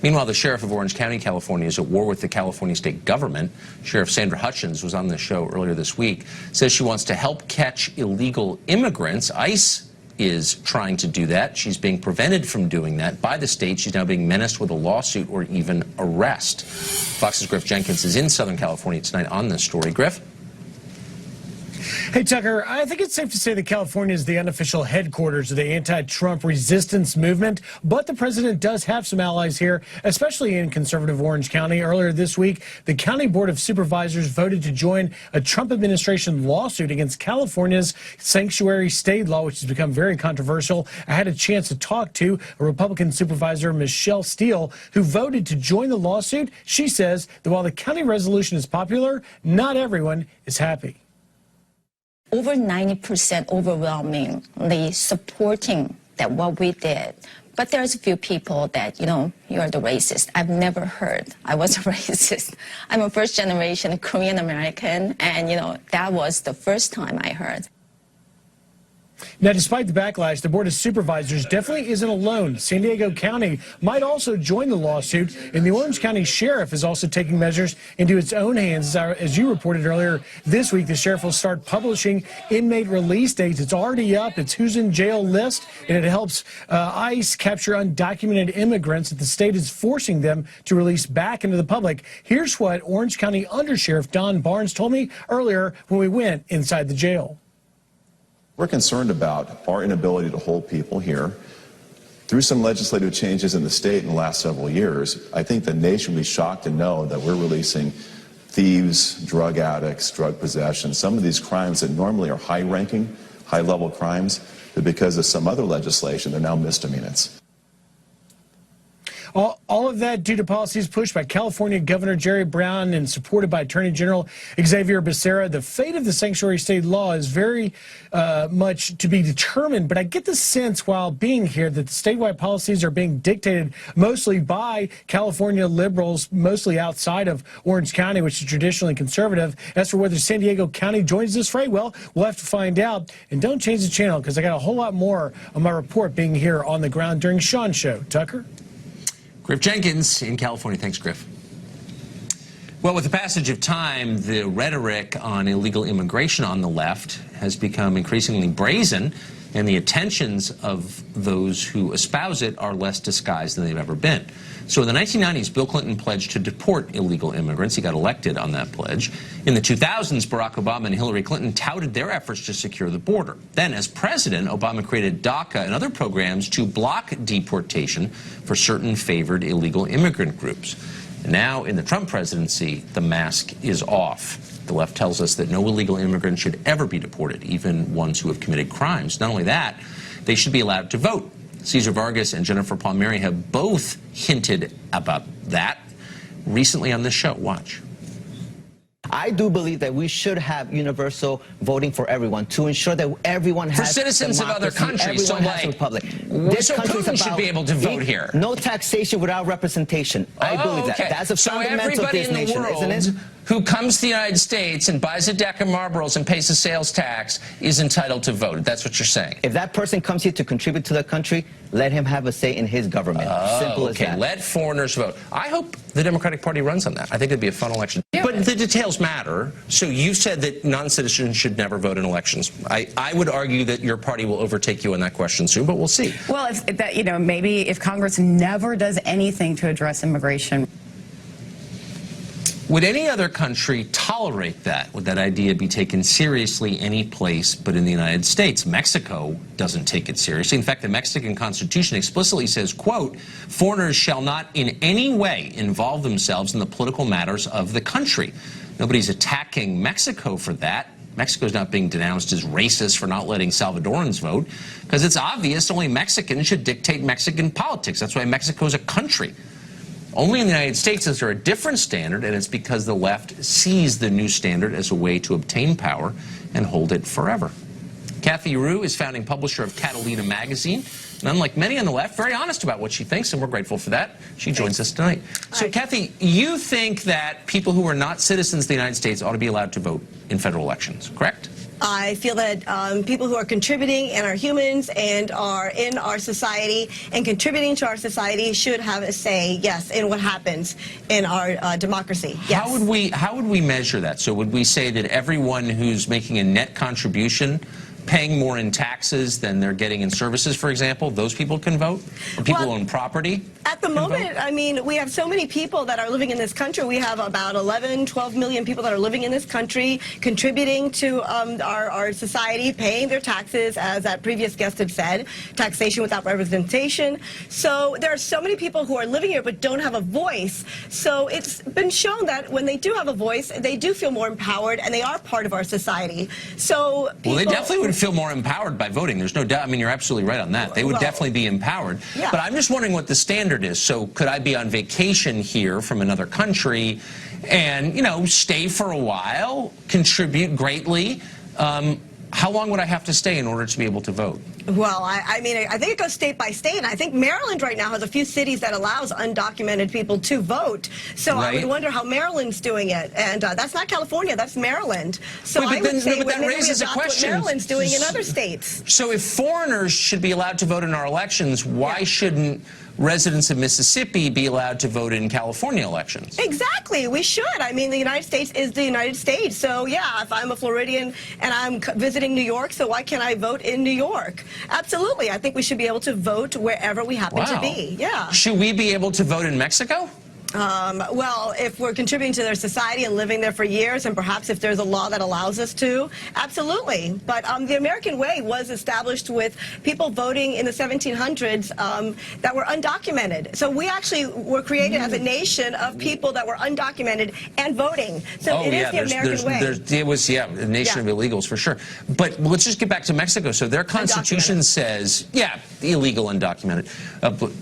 Meanwhile, the sheriff of Orange County, California, is at war with the California state government. Sheriff Sandra Hutchins was on the show earlier this week, says she wants to help catch illegal immigrants. ICE is trying to do that. She's being prevented from doing that by the state. She's now being menaced with a lawsuit or even arrest. Fox's Griff Jenkins is in Southern California tonight on this story. Griff? Hey, Tucker, I think it's safe to say that California is the unofficial headquarters of the anti-Trump resistance movement, but the president does have some allies here, especially in conservative Orange County. Earlier this week, the County Board of Supervisors voted to join a Trump administration lawsuit against California's sanctuary state law, which has become very controversial. I had a chance to talk to a Republican supervisor, Michelle Steele, who voted to join the lawsuit. She says that while the county resolution is popular, not everyone is happy. Over 90% overwhelmingly supporting that what we did. But there's a few people that, you're the racist. I've never heard I was a racist. I'm a first-generation Korean American, and, that was the first time I heard. Now, despite the backlash, the Board of Supervisors definitely isn't alone. San Diego County might also join the lawsuit, and the Orange County Sheriff is also taking measures into its own hands. As you reported earlier this week, the sheriff will start publishing inmate release dates. It's already up. It's who's in jail list, and it helps ICE capture undocumented immigrants that the state is forcing them to release back into the public. Here's what Orange County Undersheriff Don Barnes told me earlier when we went inside the jail. We're concerned about our inability to hold people here. Through some legislative changes in the state in the last several years, I think the nation will be shocked to know that we're releasing thieves, drug addicts, drug possession, some of these crimes that normally are high-ranking, high-level crimes, that because of some other legislation, they're now misdemeanors. All of that due to policies pushed by California Governor Jerry Brown and supported by Attorney General Xavier Becerra. The fate of the sanctuary state law is very much to be determined, but I get the sense while being here that the statewide policies are being dictated mostly by California liberals, mostly outside of Orange County, which is traditionally conservative. As for whether San Diego County joins this fray, well, we'll have to find out. And don't change the channel, because I got a whole lot more on my report being here on the ground during Sean's show. Tucker? Griff Jenkins in California. Thanks, Griff. Well, with the passage of time, the rhetoric on illegal immigration on the left has become increasingly brazen, and the intentions of those who espouse it are less disguised than they've ever been. So in the 1990s, Bill Clinton pledged to deport illegal immigrants. He got elected on that pledge. In the 2000s, Barack Obama and Hillary Clinton touted their efforts to secure the border. Then, as president, Obama created DACA and other programs to block deportation for certain favored illegal immigrant groups. And now, in the Trump presidency, the mask is off. The left tells us that no illegal immigrant should ever be deported, even ones who have committed crimes. Not only that, they should be allowed to vote. Cesar Vargas and Jennifer Palmieri have both hinted about that recently on this show. Watch. I do believe that we should have universal voting for everyone to ensure that everyone has for citizens of other countries. So, like, this Putin should be able to vote here. No taxation without representation. I believe that. That's a fundamental of this nation, isn't it? Who comes to the United States and buys a deck of Marlboros and pays a sales tax is entitled to vote. That's what you're saying. If that person comes here to contribute to the country, let him have a say in his government. Simple as that. Let foreigners vote. I hope the Democratic Party runs on that. I think it'd be a fun election. Yeah. But the details matter. So you said that non-citizens should never vote in elections. I would argue that your party will overtake you on that question soon, but we'll see. Well, maybe if Congress never does anything to address immigration. Would any other country tolerate that? Would that idea be taken seriously any place but in the United States? Mexico doesn't take it seriously. In fact, the Mexican Constitution explicitly says, quote, foreigners shall not in any way involve themselves in the political matters of the country. Nobody's attacking Mexico for that. Mexico's not being denounced as racist for not letting Salvadorans vote, because it's obvious only Mexicans should dictate Mexican politics. That's why Mexico's a country. Only in the United States is there a different standard, and it's because the left sees the new standard as a way to obtain power and hold it forever. Kathy Rue is founding publisher of Catalina magazine, and unlike many on the left, very honest about what she thinks, and we're grateful for that. She joins us tonight. So, Kathy, you think that people who are not citizens of the United States ought to be allowed to vote in federal elections, correct? I feel that people who are contributing and are humans and are in our society and contributing to our society should have a say, yes, in what happens in our democracy. Yes. How would we measure that? So would we say that everyone who's making a net contribution, paying more in taxes than they're getting in services, for example, those people can vote? Or people who own property? At the moment, I mean, we have so many people that are living in this country. We have about 11, 12 million people that are living in this country, contributing to our society, paying their taxes, as that previous guest had said, taxation without representation. So there are so many people who are living here but don't have a voice. So it's been shown that when they do have a voice, they do feel more empowered and they are part of our society. So people, well, they definitely would feel more empowered by voting. There's no doubt. I mean, you're absolutely right on that. They would definitely be empowered. Yeah. But I'm just wondering what the standard is. So could I be on vacation here from another country and, you know, stay for a while, contribute greatly? How long would I have to stay in order to be able to vote? Well, I mean, I think it goes state by state, and I think Maryland right now has a few cities that allows undocumented people to vote. So right. I would wonder how Maryland's doing it, and that's not California, that's Maryland. So Wait, I would say that raises a question. What Maryland's doing in other states. So if foreigners should be allowed to vote in our elections, why shouldn't residents of Mississippi be allowed to vote in California elections? Exactly, we should. I mean, the United States is the United States. So yeah, if I'm a Floridian and I'm visiting New York, so why can't I vote in New York? Absolutely, I think we should be able to vote wherever we happen to be. Yeah. Should we be able to vote in Mexico? Well, if we're contributing to their society and living there for years, and perhaps if there's a law that allows us to, absolutely. But the American way was established with people voting in the 1700s that were undocumented. So we actually were created as a nation of people that were undocumented and voting. So it is the American way. It was, a nation of illegals for sure. But let's just get back to Mexico. So their constitution says, illegal, undocumented.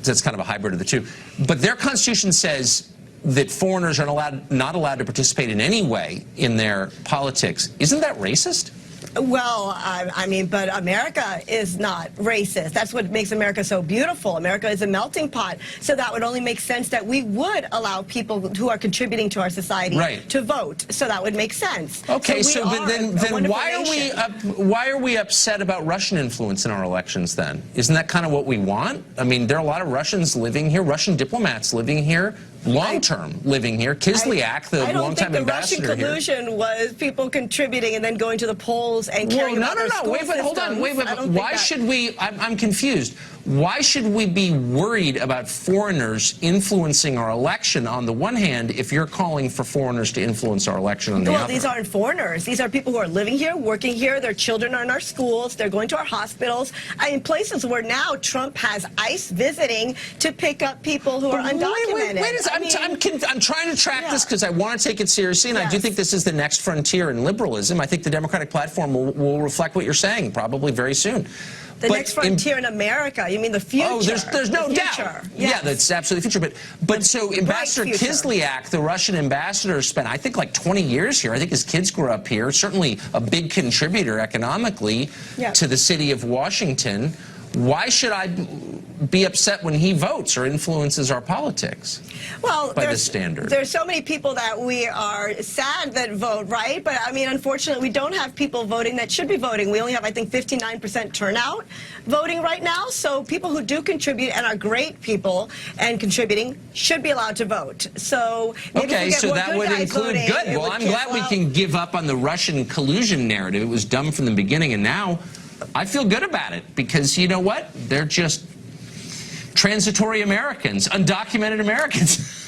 That's kind of a hybrid of the two. But their constitution says that foreigners are not allowed to participate in any way in their politics. Isn't that racist? Well, I mean, but America is not racist. That's what makes America so beautiful. America is a melting pot. So that would only make sense that we would allow people who are contributing to our society to vote. So that would make sense. Okay, but then why are we upset about Russian influence in our elections then? Isn't that kind of what we want? I mean, there are a lot of Russians living here, Russian diplomats living here, long-term living here. Kislyak, the longtime ambassador here. I don't think the Russian collusion was people contributing and then going to the polls and carrying out their school systems. Hold on. Why should we, I'm confused. Why should we be worried about foreigners influencing our election on the one hand if you're calling for foreigners to influence our election on the other? Well, these aren't foreigners. These are people who are living here, working here. Their children are in our schools. They're going to our hospitals. In places where now Trump has ICE visiting to pick up people who are undocumented. Wait a second. I'm trying to track this because I want to take it seriously, and I do think this is the next frontier in liberalism. I think the Democratic platform will reflect what you're saying probably very soon. The next frontier in America, you mean the future? Oh, there's no doubt. Yes. Yeah, that's absolutely the future. But so Ambassador Kislyak, the Russian ambassador, spent, I think, like 20 years here. I think his kids grew up here. Certainly a big contributor economically to the city of Washington. Why should I be upset when he votes or influences our politics? Well, by the standard. There's so many people that we are sad that vote, right? But I mean, unfortunately, we don't have people voting that should be voting. We only have, I think, 59% turnout voting right now. So people who do contribute and are great people and contributing should be allowed to vote. So maybe okay, so that would include good. Well, I'm glad we can give up on the Russian collusion narrative. It was dumb from the beginning, and now I feel good about it because you know what? They're just transitory Americans, undocumented Americans,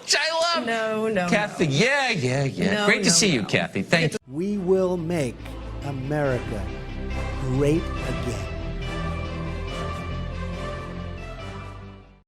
which I love. No, Kathy, yeah. Great to see you, Kathy. Thank you. We will make America great again.